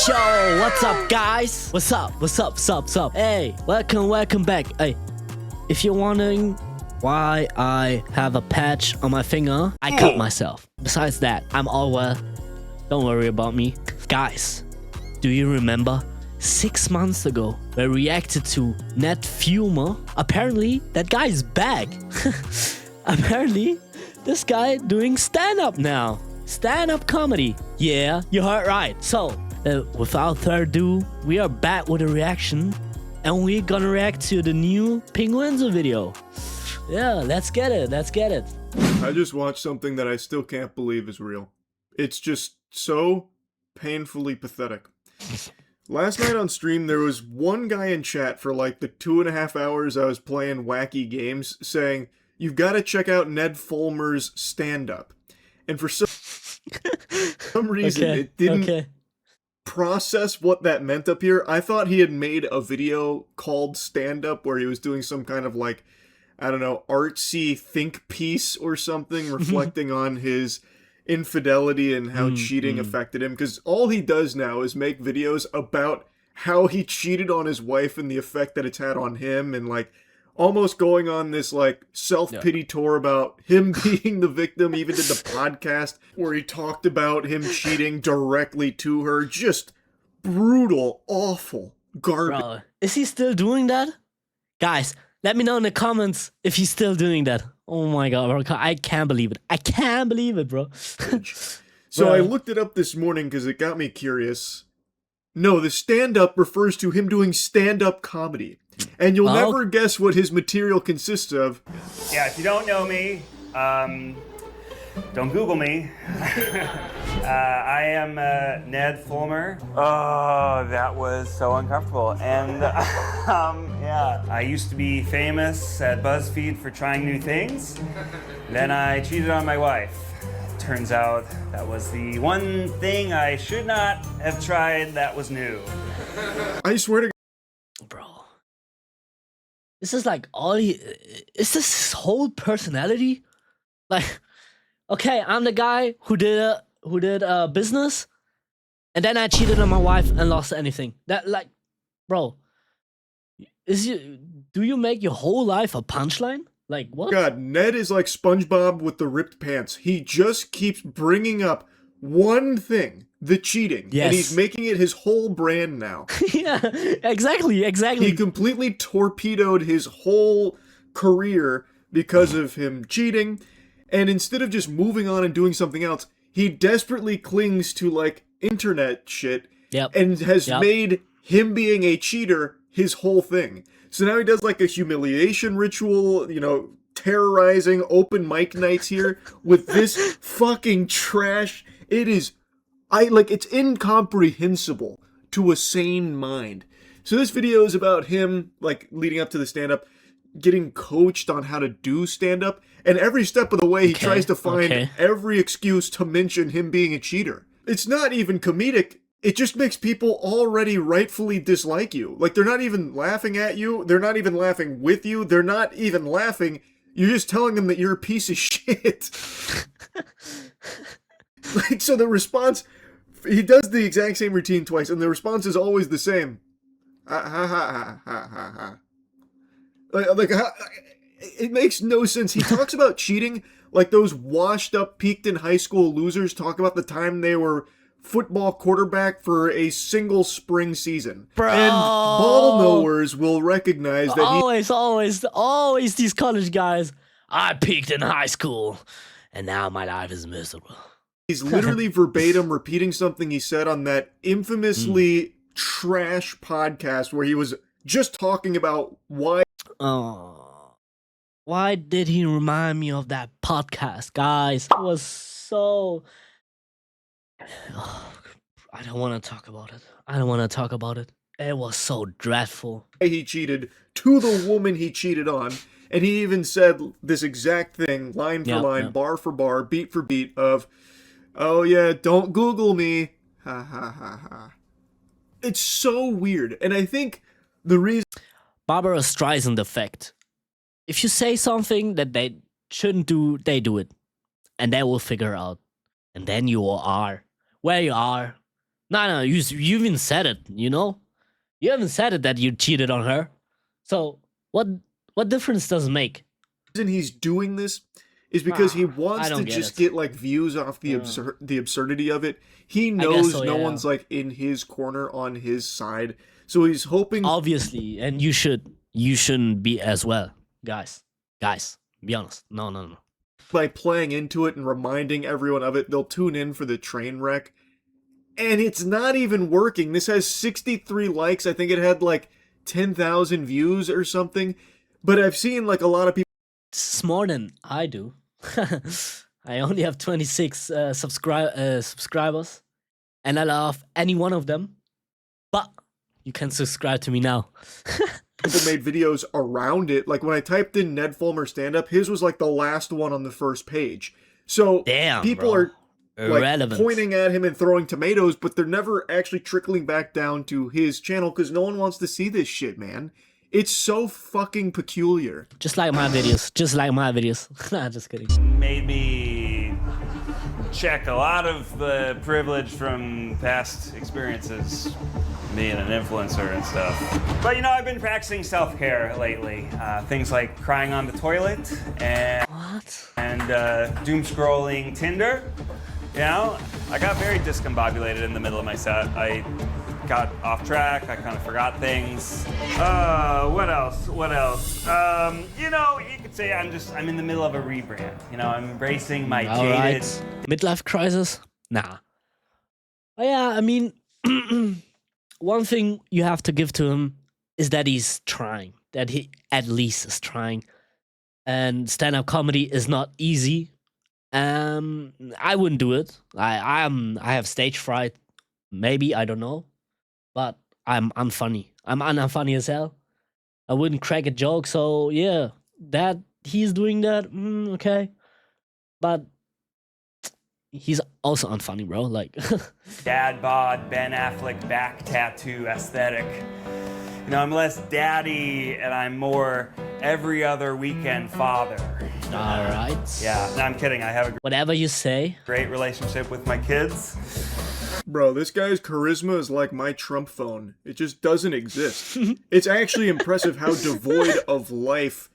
Yo, what's up, guys? What's up? Hey, welcome back. Hey, if you're wondering why I have a patch on my finger, I cut myself. Besides that, I'm all well. Don't worry about me. Guys, do you remember 6 months ago we reacted to nonetodo? Apparently, that guy is back. Apparently, this guy doing stand-up now. Stand-up comedy. Yeah, you heard right. So, without further ado, we are back with a reaction. And we're gonna react to the new Penguins video. Yeah, let's get it. I just watched something that I still can't believe is real. It's just so painfully pathetic. Last night on stream, there was one guy in chat for like the 2.5 hours I was playing wacky games saying, "You've got to check out Ned Fulmer's stand-up." And for some reason, it didn't process what that meant up here. I thought he had made a video called stand-up where he was doing some kind of like, I don't know, artsy think piece or something, reflecting on his infidelity and how cheating affected him. Because all he does now is make videos about how he cheated on his wife and the effect that it's had on him, and like almost going on this like self-pity tour about him being the victim. Even did the podcast where he talked about him cheating directly to her. Just brutal, awful garbage. Bro, is he still doing that? Guys, let me know in the comments if he's still doing that. Oh my god, bro. I can't believe it. I can't believe it, bro. So I looked it up this morning because it got me curious. No, the stand-up refers to him doing stand-up comedy. And you'll never guess what his material consists of. Yeah, if you don't know me, don't Google me. I am Ned Fulmer. Oh, that was so uncomfortable. And yeah, I used to be famous at BuzzFeed for trying new things. Then I cheated on my wife. Turns out that was the one thing I should not have tried that was new. I swear to Bro. This is like is this his whole personality? Like, okay, I'm the guy who did business, and then I cheated on my wife and lost anything. That, like, bro, do you make your whole life a punchline? Like, what? God, Ned is like SpongeBob with the ripped pants. He just keeps bringing up one thing, the cheating. Yes. And he's making it his whole brand now. Yeah, exactly. He completely torpedoed his whole career because of him cheating. And instead of just moving on and doing something else, he desperately clings to like internet shit and has made him being a cheater his whole thing. So now he does like a humiliation ritual, you know, terrorizing open mic nights here with this fucking trash. It is, it's incomprehensible to a sane mind. So this video is about him, like, leading up to the stand-up, getting coached on how to do stand-up, and every step of the way he tries to find every excuse to mention him being a cheater. It's not even comedic. It just makes people already rightfully dislike you. Like, they're not even laughing at you. They're not even laughing with you. They're not even laughing. You're just telling them that you're a piece of shit. Like, so the response, he does the exact same routine twice, and the response is always the same. Ha ha ha ha ha ha. It makes no sense. He talks about cheating like those washed up, peaked in high school losers talk about the time they were football quarterback for a single spring season. Bro. And ball knowers will recognize that always these college guys. I peaked in high school, and now my life is miserable. He's literally verbatim repeating something he said on that infamously trash podcast where he was just talking about why. Why did he remind me of that podcast, guys? It was so... I don't want to talk about it. It was so dreadful. He cheated to the woman he cheated on. And he even said this exact thing, line for line, bar for bar, beat for beat of, "Oh yeah, don't Google me. Ha ha ha ha." It's so weird. And I think the reason... Barbara Streisand effect. If you say something that they shouldn't do, they do it. And they will figure out. And then you are where you are No, you even said it. You know, you haven't said it that you cheated on her. So what difference does it make? reason he's doing this is because he I wants don't to get just it. get like views off the Uh, the absurdity of it. He I guess knows so, no yeah. one's like in his corner on his side, so he's hoping Obviously, and you shouldn't be as well, guys. Guys, be honest. No. by playing into it and reminding everyone of it, they'll tune in for the train wreck. And it's not even working. This has 63 likes. I think it had like 10,000 views or something. But I've seen like a lot of people It's more than I do. I only have 26 subscribers, and I love any one of them. But you can subscribe to me now. made videos around it. Like when I typed in Ned Fulmer stand-up, his was like the last one on the first page. So Damn, people bro. are like Irrelevant. pointing at him and throwing tomatoes, but they're never actually trickling back down to his channel because no one wants to see this shit, man. It's so fucking peculiar. Just like my videos. Just like my videos. Nah, just kidding. Made me check a lot of the privilege from past experiences being an influencer and stuff. But you know, I've been practicing self-care lately. Things like crying on the toilet What? and doom scrolling Tinder. You know, I got very discombobulated in the middle of my set. I got off track. I kind of forgot things. What else? You know, you could say I'm in the middle of a rebrand. You know, I'm embracing my All jaded. right. Midlife crisis? Nah. Oh, yeah, I mean, one thing you have to give to him is that he's trying. That he at least is trying. And stand-up comedy is not easy. I wouldn't do it. I have stage fright. Maybe, I don't know. But I'm unfunny. I'm unfunny as hell. I wouldn't crack a joke, so yeah. That he's doing that, okay. But he's also unfunny, bro. Like Dad bod, Ben Affleck back tattoo aesthetic. You know, I'm less daddy and I'm more every other weekend father. all right. Yeah, no, I'm kidding. I have a Whatever you say. great relationship with my kids. Bro, this guy's charisma is like my Trump phone. It just doesn't exist. It's actually impressive how devoid of life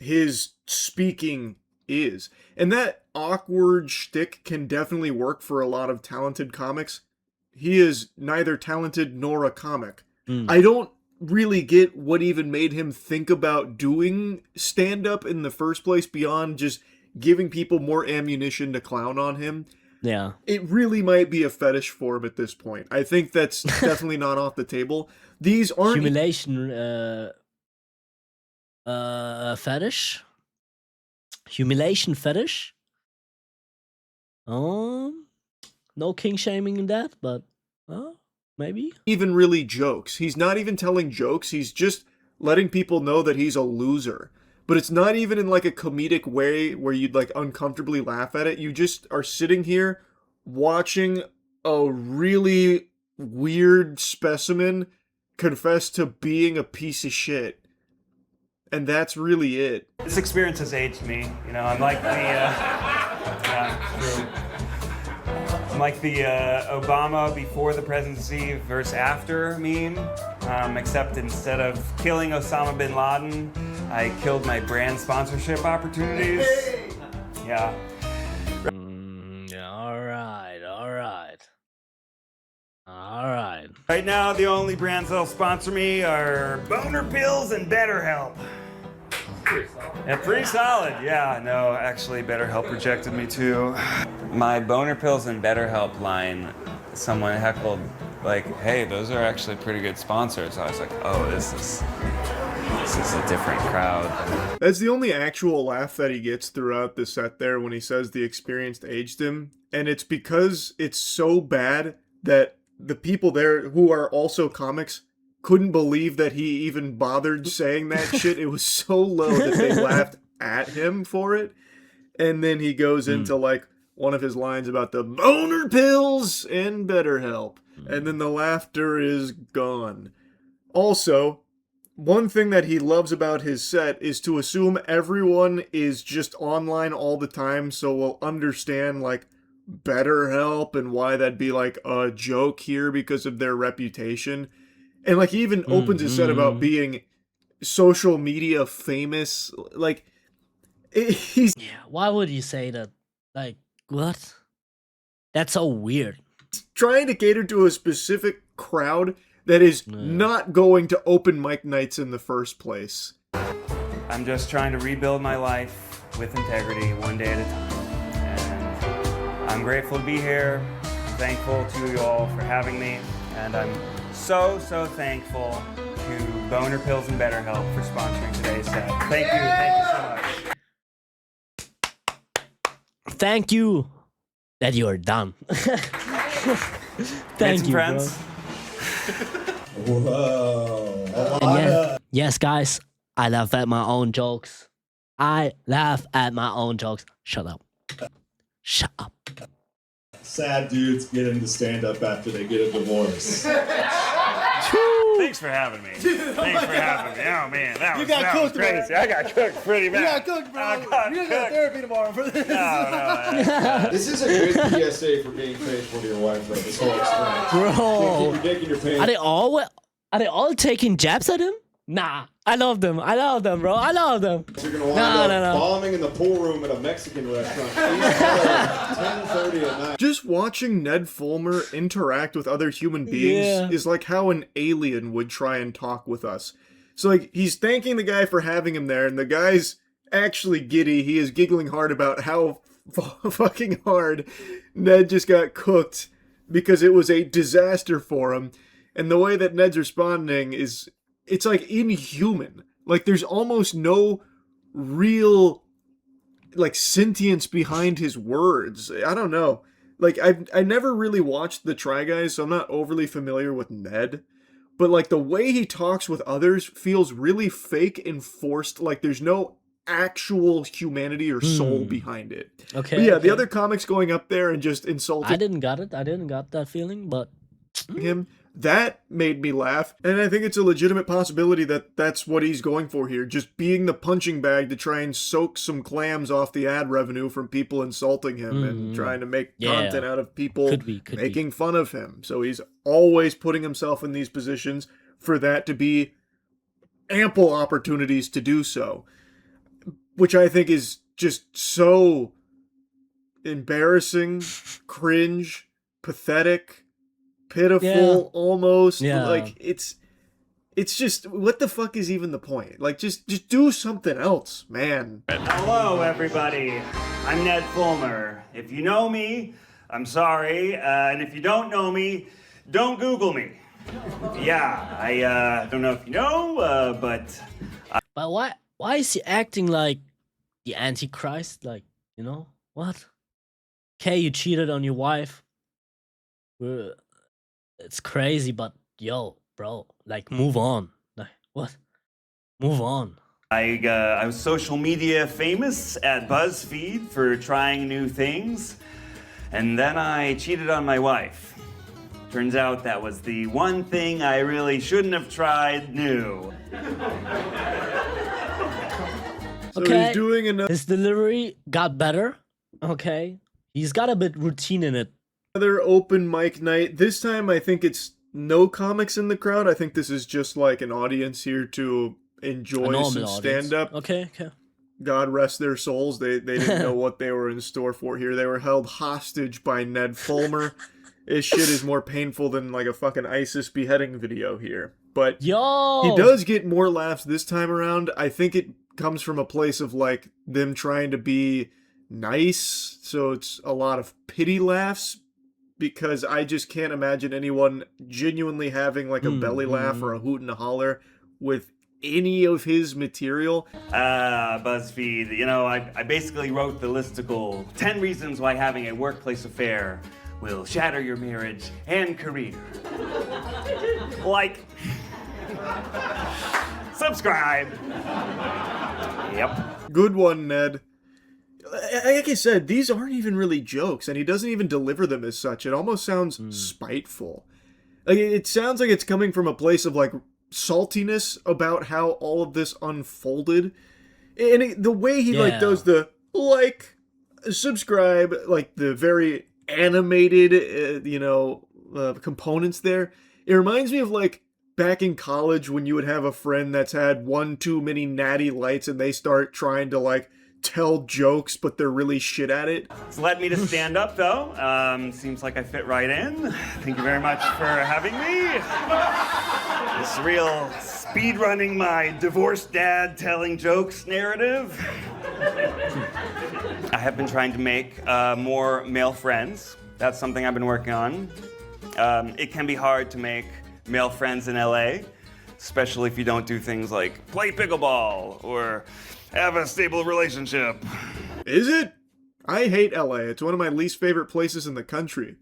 his speaking is. And that awkward shtick can definitely work for a lot of talented comics. He is neither talented nor a comic. I don't really get what even made him think about doing stand-up in the first place beyond just giving people more ammunition to clown on him. Yeah. It really might be a fetish for him at this point. I think that's definitely not off the table. These aren't Humiliation fetish? Humiliation fetish? No king shaming in that, but maybe. even really jokes. He's not even telling jokes. He's just letting people know that he's a loser. But it's not even in like a comedic way where you'd like uncomfortably laugh at it. You just are sitting here watching a really weird specimen confess to being a piece of shit. And that's really it. This experience has aged me. You know, I'm like the yeah, true. I'm like the Obama before the presidency versus after meme, except instead of killing Osama bin Laden, I killed my brand sponsorship opportunities. Yeah. Yeah, all right. Right now, the only brands that'll sponsor me are Boner Pills and BetterHelp. Yeah, pretty solid. Yeah, no, actually, BetterHelp rejected me too. My Boner Pills and BetterHelp line, someone heckled, like, hey, those are actually pretty good sponsors. I was like, oh, this is a different crowd. That's the only actual laugh that he gets throughout the set there when he says the experience aged him. And it's because it's so bad that the people there who are also comics couldn't believe that he even bothered saying that shit. It was so low that they laughed at him for it. And then he goes into like one of his lines about the boner pills and BetterHelp. And then the laughter is gone. Also, one thing that he loves about his set is to assume everyone is just online all the time, so we'll understand like BetterHelp and why that'd be like a joke here because of their reputation. And like he even opens his set about being social media famous. Like he's Yeah, why would you say that? Like, what? That's so weird. trying to cater to a specific crowd that is not going to open mic nights in the first place. I'm just trying to rebuild my life with integrity one day at a time. And I'm grateful to be here. Thankful to you all for having me. And I'm so thankful to Boner Pills and BetterHelp for sponsoring today's set. Thank you so much. Thank you that you're done. Thank you, friends. bro. Whoa. And yes, guys, I laugh at my own jokes. I laugh at my own jokes. Shut up. Shut up. Sad dudes get into stand-up after they get a divorce. Thanks for having me. Thanks for having me. Oh man, that was crazy. I got cooked pretty bad. You got cooked, bro. You're gonna go to therapy tomorrow for this. No. This is a good PSA for being faithful to your wife, though, this whole experience. Bro. Keep your dick in your pants. Are they all taking jabs at him? Nah. I love them, bro. I love them. You're gonna wind up bombing in the pool room at a Mexican restaurant. 10:30 at night. Just watching Ned Fulmer interact with other human beings is like how an alien would try and talk with us. So like he's thanking the guy for having him there, and the guy's actually giddy. He is giggling hard about how fucking hard Ned just got cooked because it was a disaster for him. And the way that Ned's responding is, it's like inhuman. Like there's almost no real like sentience behind his words. I don't know. Like I never really watched the Try Guys, so I'm not overly familiar with Ned. But like the way he talks with others feels really fake and forced. Like there's no actual humanity or soul behind it. Okay. But yeah, okay. the other comics going up there and just insulting I didn't got that feeling, but him, that made me laugh. And I think it's a legitimate possibility that that's what he's going for here, just being the punching bag to try and soak some clams off the ad revenue from people insulting him and trying to make content out of people making fun of him. So he's always putting himself in these positions for that to be ample opportunities to do so, which I think is just so embarrassing, cringe, pathetic, pitiful, almost. Like it's just, what the fuck is even the point? Like just do something else, man. Hello, everybody. I'm Ned Fulmer. If you know me, I'm sorry, and if you don't know me, don't Google me. Yeah, I don't know if you know, but why is he acting like the Antichrist? Like, you know what? Okay, you cheated on your wife. It's crazy, but yo, bro, like move on. Like what? Move on. I was social media famous at BuzzFeed for trying new things, and then I cheated on my wife. Turns out that was the one thing I really shouldn't have tried new. So Okay. he's doing another His delivery got better. Okay. He's got a bit routine in it. open mic night. This time I think it's no comics in the crowd. I think this is just like an audience here to enjoy some stand-up. Okay. God rest their souls. They didn't know what they were in store for here. They were held hostage by Ned Fulmer. This shit is more painful than like a fucking ISIS beheading video here. But Yo! he does get more laughs this time around. I think it comes from a place of like them trying to be nice. So it's a lot of pity laughs, because I just can't imagine anyone genuinely having like a belly laugh or a hoot and a holler with any of his material. BuzzFeed, you know, I basically wrote the listicle 10 reasons why having a workplace affair will shatter your marriage and career. Like, subscribe. Yep. Good one, Ned. Like I said, these aren't even really jokes, and he doesn't even deliver them as such. It almost sounds spiteful. Like it sounds like it's coming from a place of like saltiness about how all of this unfolded, and the way he like does the like, subscribe, like the very animated, components there. It reminds me of like back in college when you would have a friend that's had one too many natty lights and they start trying to like tell jokes, but they're really shit at it. It's led me to stand up, though. Seems like I fit right in. Thank you very much for having me. It's real speed running my divorced dad telling jokes narrative. I have been trying to make more male friends. That's something I've been working on. It can be hard to make male friends in LA, especially if you don't do things like play pickleball or have a stable relationship. Is it? I hate LA. It's one of my least favorite places in the country.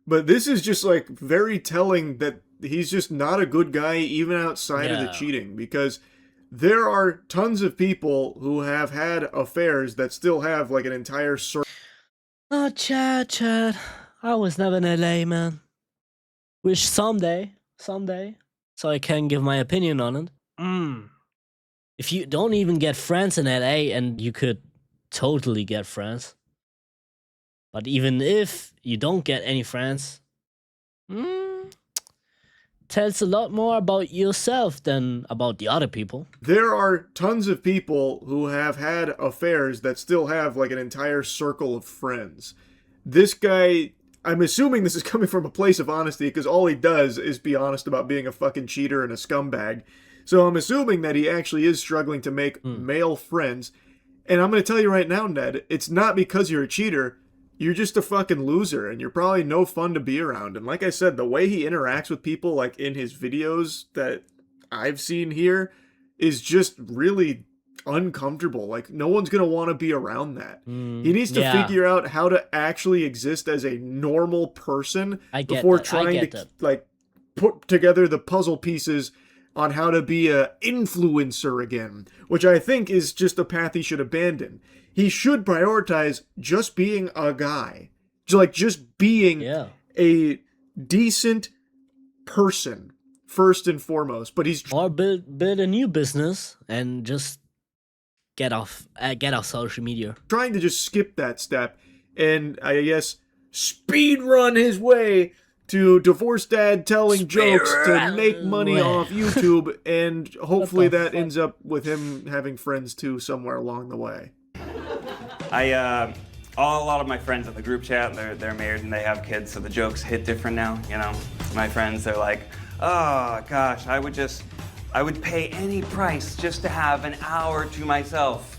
But this is just like very telling that he's just not a good guy even outside of the cheating, because there are tons of people who have had affairs that still have like an entire circle. Oh, Chad. I was never in LA, man. Wish someday, so I can give my opinion on it. If you don't even get friends in LA, and you could totally get friends, but even if you don't get any friends, tells a lot more about yourself than about the other people. There are tons of people who have had affairs that still have like an entire circle of friends. This guy, I'm assuming this is coming from a place of honesty, because all he does is be honest about being a fucking cheater and a scumbag. So I'm assuming that he actually is struggling to make male friends. And I'm going to tell you right now, Ned, it's not because you're a cheater. You're just a fucking loser, and you're probably no fun to be around. And like I said, the way he interacts with people, like in his videos that I've seen here, is just really uncomfortable. Like, no one's going to want to be around that. He needs to figure out how to actually exist as a normal person before trying to like put together the puzzle pieces on how to be a influencer again, which I think is just a path he should abandon. He should prioritize just being a guy. Just being a decent person, first and foremost. But he's... Or build a new business and just get off social media. Trying to just skip that step and, I guess, speed run his way to divorced dad telling jokes to make money off YouTube, and hopefully that ends up with him having friends too somewhere along the way. A lot of my friends in the group chat, they're married and they have kids, so the jokes hit different now, you know? My friends, they're like, oh gosh, I would pay any price just to have an hour to myself.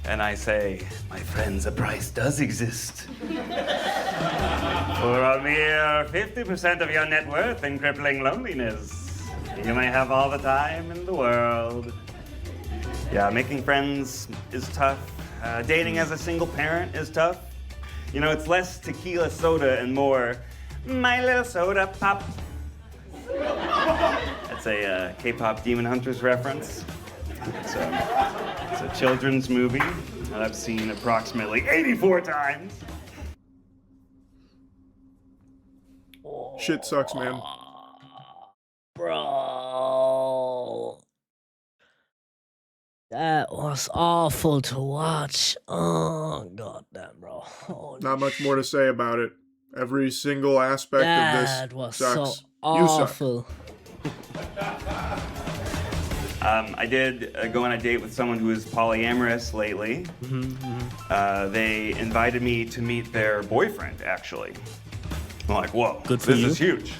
And I say, my friends, a price does exist. For a mere 50% of your net worth and crippling loneliness, you may have all the time in the world. Yeah, making friends is tough. Dating as a single parent is tough. You know, it's less tequila soda and more my little soda pop. That's a K-pop Demon Hunters reference. It's a children's movie that I've seen approximately 84 times. Shit sucks, man. Bro. That was awful to watch. Oh, goddamn, bro. Oh, not much more to say about it. Every single aspect of this was sucks. So awful. You suck. I did go on a date with someone who is polyamorous lately. They invited me to meet their boyfriend, actually. I'm like, whoa, good for this you. is huge.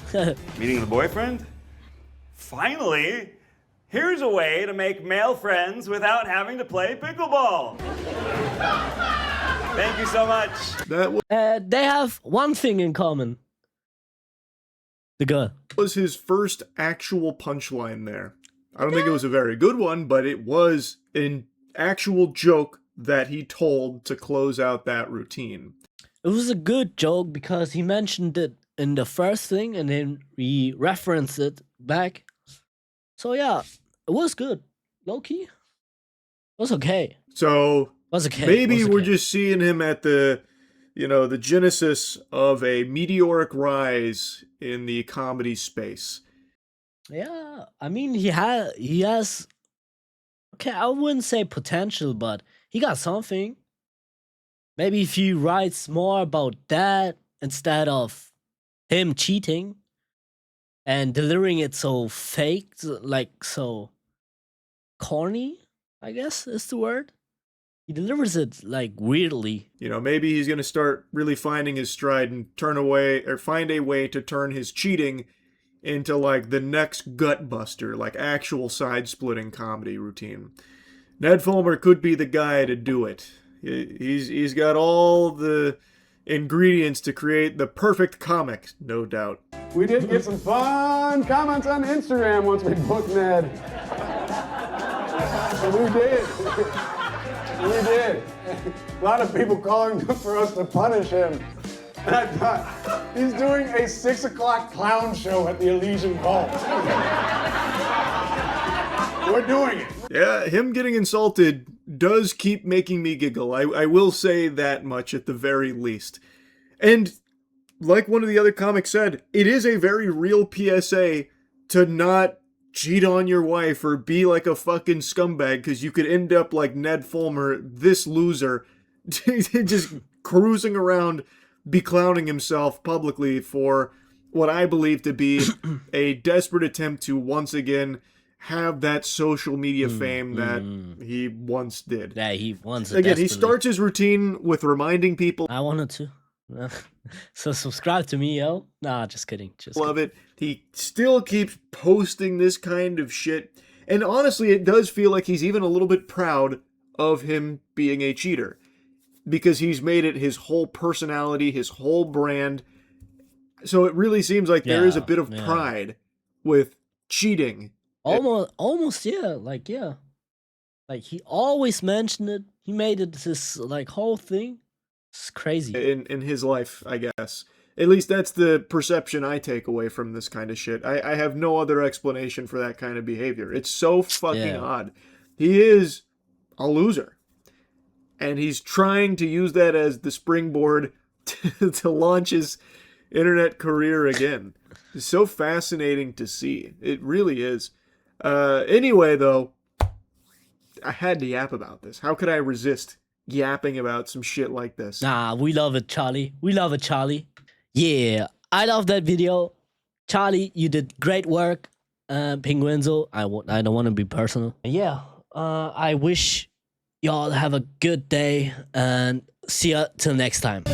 Meeting the boyfriend? Finally, here's a way to make male friends without having to play pickleball. Thank you so much. They have one thing in common. The girl. Was his first actual punchline there. I don't think it was a very good one, but it was an actual joke that he told to close out that routine. It was a good joke because he mentioned it in the first thing and then he referenced it back. So yeah, it was good. Low key. It was okay. So was okay. Maybe we're just seeing him at the genesis of a meteoric rise in the comedy space. Yeah, I mean he has okay, I wouldn't say potential, but he got something. Maybe if he writes more about that instead of him cheating and delivering it so fake, like so corny, I guess is the word. He delivers it like weirdly. You know, maybe he's going to start really finding his stride and turn away or find a way to turn his cheating into like the next gut buster, like actual side-splitting comedy routine. Ned Fulmer could be the guy to do it. He's got all the ingredients to create the perfect comic, no doubt. We did get some fun comments on Instagram once we booked Ned. We did. We did. A lot of people calling for us to punish him. And I thought, he's doing a 6 o'clock clown show at the Elysian Vault. We're doing it. Yeah, him getting insulted does keep making me giggle. I will say that much at the very least. And like one of the other comics said, it is a very real PSA to not cheat on your wife or be like a fucking scumbag, because you could end up like Ned Fulmer, this loser, just cruising around, beclowning himself publicly for what I believe to be a desperate attempt to once again have that social media fame that he once did. Yeah, he wants it. Again, he desperately. starts his routine with reminding people. I wanted to. So subscribe to me, yo. Nah, just kidding. Just Love it. He still keeps posting this kind of shit. And honestly, it does feel like he's even a little bit proud of him being a cheater, because he's made it his whole personality, his whole brand. So it really seems like there is a bit of pride with cheating. Almost, yeah. Like he always mentioned it. He made it his like whole thing. It's crazy. In his life, I guess. At least that's the perception I take away from this kind of shit. I have no other explanation for that kind of behavior. It's so fucking odd. He is a loser. And he's trying to use that as the springboard to launch his internet career again. It's so fascinating to see. It really is. Anyway, though, I had to yap about this. How could I resist yapping about some shit like this? Nah, we love it, Charlie. We love it, Charlie. Yeah, I love that video. Charlie, you did great work. Penguenzo, I don't want to be personal. Yeah, I wish y'all have a good day and see ya till next time.